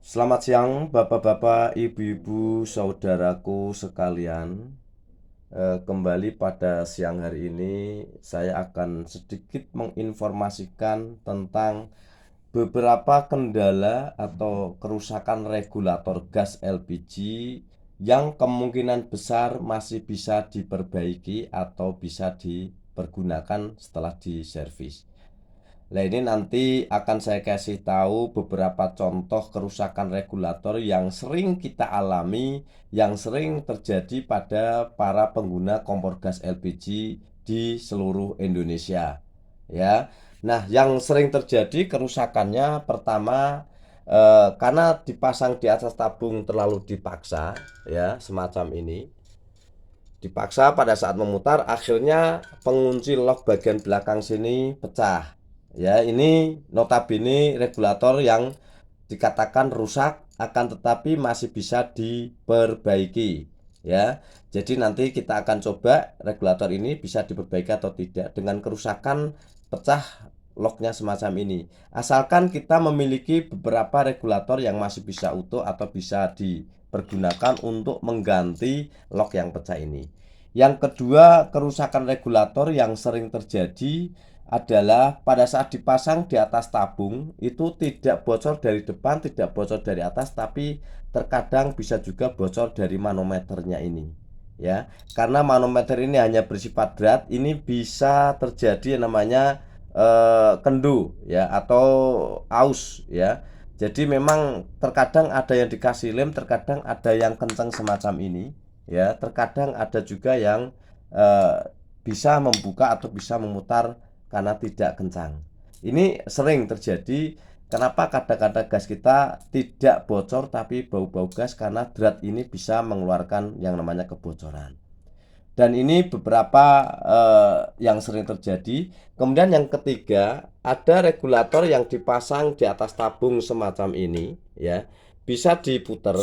Selamat siang, bapak-bapak, ibu-ibu, saudaraku sekalian. Kembali pada siang hari ini, saya akan sedikit menginformasikan tentang beberapa kendala atau kerusakan regulator gas LPG yang kemungkinan besar masih bisa diperbaiki atau bisa dipergunakan setelah diservis. Nah, ini nanti akan saya kasih tahu beberapa contoh kerusakan regulator yang sering kita alami, yang sering terjadi pada para pengguna kompor gas LPG di seluruh Indonesia. Ya. Nah, yang sering terjadi kerusakannya pertama karena dipasang di atas tabung terlalu dipaksa, ya, semacam ini. Dipaksa pada saat memutar, akhirnya pengunci lock bagian belakang sini pecah. Ya, ini notabene regulator yang dikatakan rusak, akan tetapi masih bisa diperbaiki. Ya, jadi nanti kita akan coba regulator ini bisa diperbaiki atau tidak dengan kerusakan pecah locknya semacam ini. Asalkan kita memiliki beberapa regulator yang masih bisa utuh atau bisa dipergunakan untuk mengganti lock yang pecah ini. Yang kedua, kerusakan regulator yang sering terjadi adalah pada saat dipasang di atas tabung itu tidak bocor dari depan, tidak bocor dari atas, tapi terkadang bisa juga bocor dari manometernya ini. Ya, karena manometer ini hanya bersifat berat, ini bisa terjadi yang namanya kendu ya atau aus ya. Jadi memang terkadang ada yang dikasih lem, terkadang ada yang kencang semacam ini ya, terkadang ada juga yang bisa membuka atau bisa memutar karena tidak kencang. Ini sering terjadi. Kenapa kadang-kadang gas kita tidak bocor tapi bau-bau gas? Karena drat ini bisa mengeluarkan yang namanya kebocoran. Dan ini beberapa yang sering terjadi. Kemudian yang ketiga, ada regulator yang dipasang di atas tabung semacam ini ya. Bisa diputer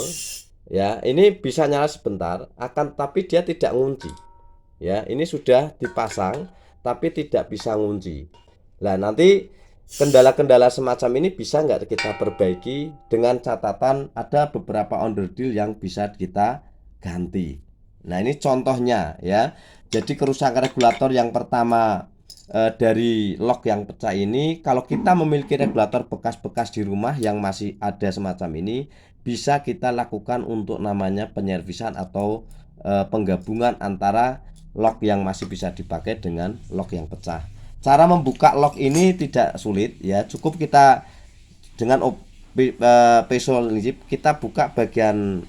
ya. Ini bisa nyala sebentar, akan tapi dia tidak ngunci. Ya, ini sudah dipasang tapi tidak bisa ngunci. Nah, nanti kendala-kendala semacam ini bisa nggak kita perbaiki dengan catatan ada beberapa onderdil yang bisa kita ganti. Nah, ini contohnya ya. Jadi kerusakan regulator yang pertama dari lock yang pecah ini, kalau kita memiliki regulator bekas-bekas di rumah yang masih ada semacam ini, bisa kita lakukan untuk namanya penyervisan atau penggabungan antara lock yang masih bisa dipakai dengan lock yang pecah. Cara membuka lock ini tidak sulit ya, cukup kita dengan pisau lincip kita buka bagian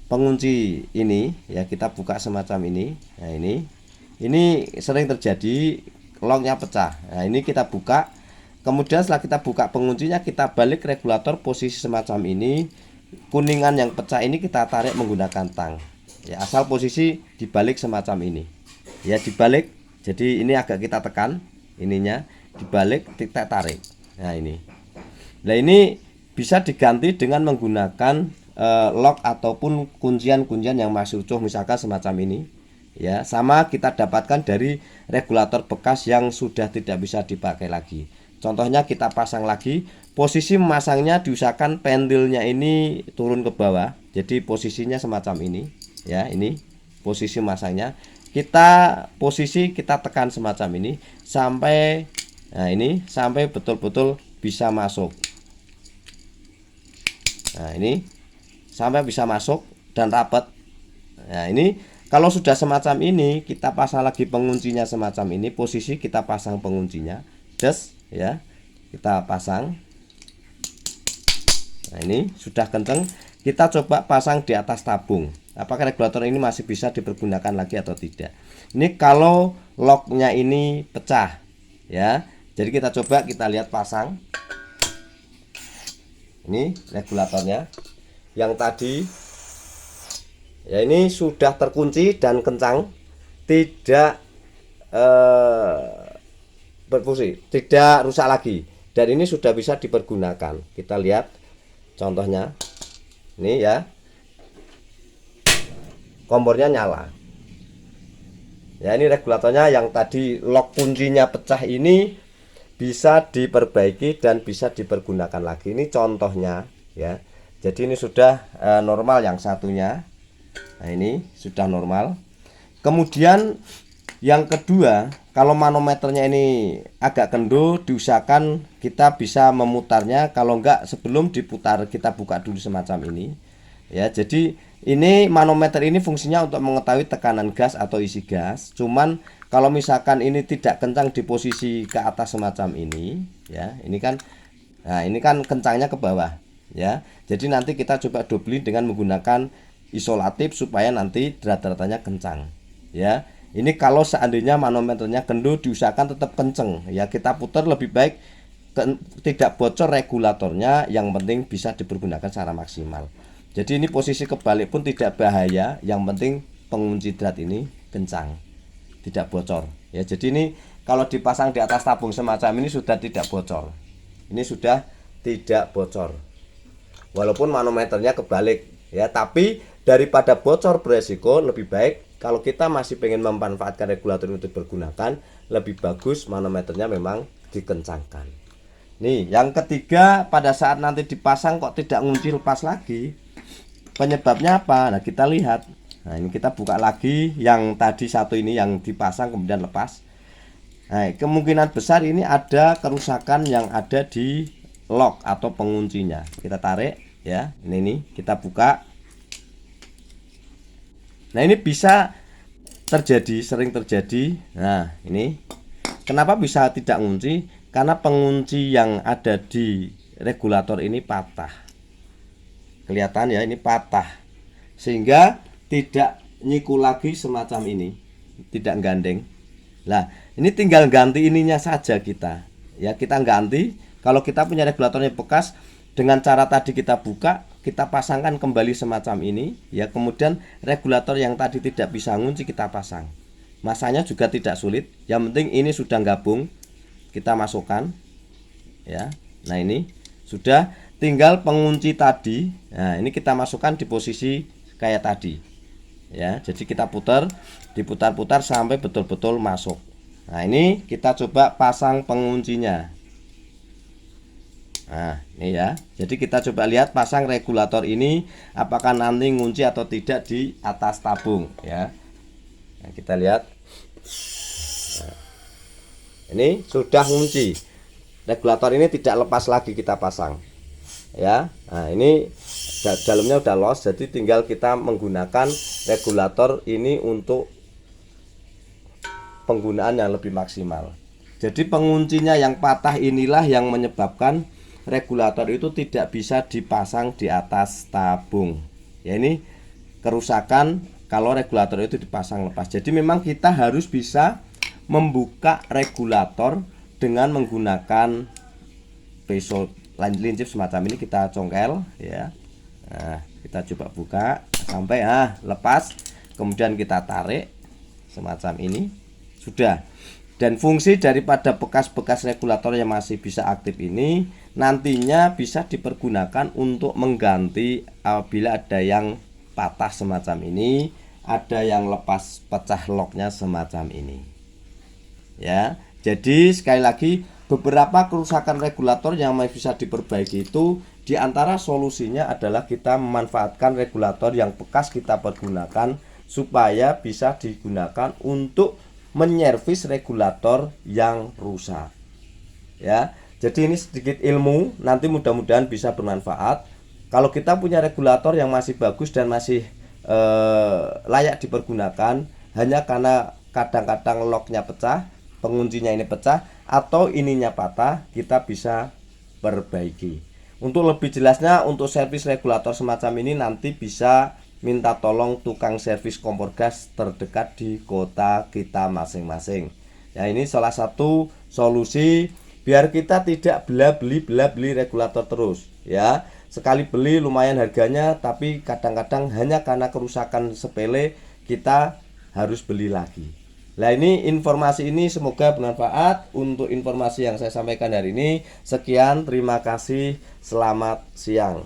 pengunci ini ya, kita buka semacam ini. Nah, ini sering terjadi locknya pecah. Nah, ini kita buka, kemudian setelah kita buka penguncinya, kita balik regulator posisi semacam ini. Kuningan yang pecah ini kita tarik menggunakan tang ya, asal posisi dibalik semacam ini ya, dibalik. Jadi ini agak kita tekan ininya, dibalik kita tarik. Nah, ini bisa diganti dengan menggunakan lock ataupun kuncian-kuncian yang masih utuh, misalkan semacam ini ya. Sama kita dapatkan dari regulator bekas yang sudah tidak bisa dipakai lagi. Contohnya kita pasang lagi, posisi memasangnya diusahakan pentilnya ini turun ke bawah. Jadi posisinya semacam ini ya, ini posisi masangnya. Kita tekan semacam ini sampai, nah, ini sampai betul-betul bisa masuk. Nah, ini sampai bisa masuk dan rapat. Nah, ini kalau sudah semacam ini, kita pasang lagi penguncinya semacam ini, posisi kita pasang penguncinya, des ya, kita pasang. Nah, ini sudah kenceng. Kita coba pasang di atas tabung. Apakah regulator ini masih bisa dipergunakan lagi atau tidak? Ini kalau locknya ini pecah ya. Jadi kita coba, kita lihat pasang. Ini regulatornya yang tadi ya, ini sudah terkunci dan kencang, tidak berfungsi, tidak rusak lagi, dan ini sudah bisa dipergunakan. Kita lihat contohnya ini ya, kompornya nyala ya. Ini regulatornya yang tadi lock kuncinya pecah ini bisa diperbaiki dan bisa dipergunakan lagi. Ini contohnya ya. Jadi ini sudah normal yang satunya. Nah, ini sudah normal. Kemudian yang kedua, kalau manometernya ini agak kendor, diusahakan kita bisa memutarnya. Kalau enggak, sebelum diputar kita buka dulu semacam ini. Ya, jadi ini manometer ini fungsinya untuk mengetahui tekanan gas atau isi gas. Cuman kalau misalkan ini tidak kencang di posisi ke atas semacam ini, ya, ini kan, nah ini kan kencangnya ke bawah, ya. Jadi nanti kita coba dobelin dengan menggunakan isolatif supaya nanti derajat-derajatnya kencang, ya. Ini kalau seandainya manometernya kendor, diusahakan tetap kenceng, ya. Kita putar lebih baik tidak bocor regulatornya, yang penting bisa dipergunakan secara maksimal. Jadi ini posisi kebalik pun tidak bahaya, yang penting pengunci drat ini kencang, tidak bocor, ya. Jadi ini kalau dipasang di atas tabung semacam ini sudah tidak bocor. Ini sudah tidak bocor. Walaupun manometernya kebalik, ya, tapi daripada bocor beresiko, lebih baik kalau kita masih pengen memanfaatkan regulator untuk digunakan, lebih bagus manometernya memang dikencangkan. Nih, yang ketiga, pada saat nanti dipasang kok tidak ngunci lepas lagi. Penyebabnya apa? Nah, kita lihat. Nah, ini kita buka lagi yang tadi satu ini yang dipasang kemudian lepas. Nah, kemungkinan besar ini ada kerusakan yang ada di lock atau penguncinya. Kita tarik, ya. Ini kita buka. Nah, ini bisa terjadi, sering terjadi. Nah, ini kenapa bisa tidak ngunci? Karena pengunci yang ada di regulator ini patah. Kelihatan ya, ini patah, sehingga tidak nyiku lagi semacam ini, tidak gandeng. Nah, ini tinggal ganti ininya saja kita, ya. Kita ganti. Kalau kita punya regulatornya bekas, dengan cara tadi kita buka, kita pasangkan kembali semacam ini, ya. Kemudian regulator yang tadi tidak bisa ngunci kita pasang. Masanya juga tidak sulit. Yang penting ini sudah gabung, kita masukkan, ya. Nah, ini sudah, tinggal pengunci tadi. Nah, ini kita masukkan di posisi kayak tadi, ya. Jadi kita putar, diputar-putar sampai betul-betul masuk. Nah, ini kita coba pasang penguncinya. Nah, ini ya. Jadi kita coba lihat pasang regulator ini apakah nanti ngunci atau tidak di atas tabung, ya. Nah, kita lihat. Nah, ini sudah ngunci. Regulator ini tidak lepas lagi kita pasang, ya. Nah, ini dalamnya udah los, jadi tinggal kita menggunakan regulator ini untuk penggunaan yang lebih maksimal. Jadi penguncinya yang patah inilah yang menyebabkan regulator itu tidak bisa dipasang di atas tabung, ya. Ini kerusakan kalau regulator itu dipasang lepas. Jadi memang kita harus bisa membuka regulator dengan menggunakan pisau lincip semacam ini. Kita congkel, ya. Nah, kita coba buka sampai lepas, kemudian kita tarik semacam ini, sudah. Dan fungsi daripada bekas-bekas regulator yang masih bisa aktif ini nantinya bisa dipergunakan untuk mengganti apabila ada yang patah semacam ini, ada yang lepas pecah locknya semacam ini, ya. Jadi sekali lagi, beberapa kerusakan regulator yang masih bisa diperbaiki itu, diantara solusinya adalah kita memanfaatkan regulator yang bekas kita pergunakan supaya bisa digunakan untuk menyervis regulator yang rusak, ya. Jadi ini sedikit ilmu, nanti mudah-mudahan bisa bermanfaat. Kalau kita punya regulator yang masih bagus dan masih layak dipergunakan, hanya karena kadang-kadang locknya pecah, penguncinya ini pecah, atau ininya patah, kita bisa perbaiki. Untuk lebih jelasnya, untuk servis regulator semacam ini nanti bisa minta tolong tukang servis kompor gas terdekat di kota kita masing-masing. Ya, ini salah satu solusi biar kita tidak beli regulator terus, ya. Sekali beli lumayan harganya, tapi kadang-kadang hanya karena kerusakan sepele kita harus beli lagi. Nah, ini informasi ini semoga bermanfaat. Untuk informasi yang saya sampaikan hari ini, sekian, terima kasih, selamat siang.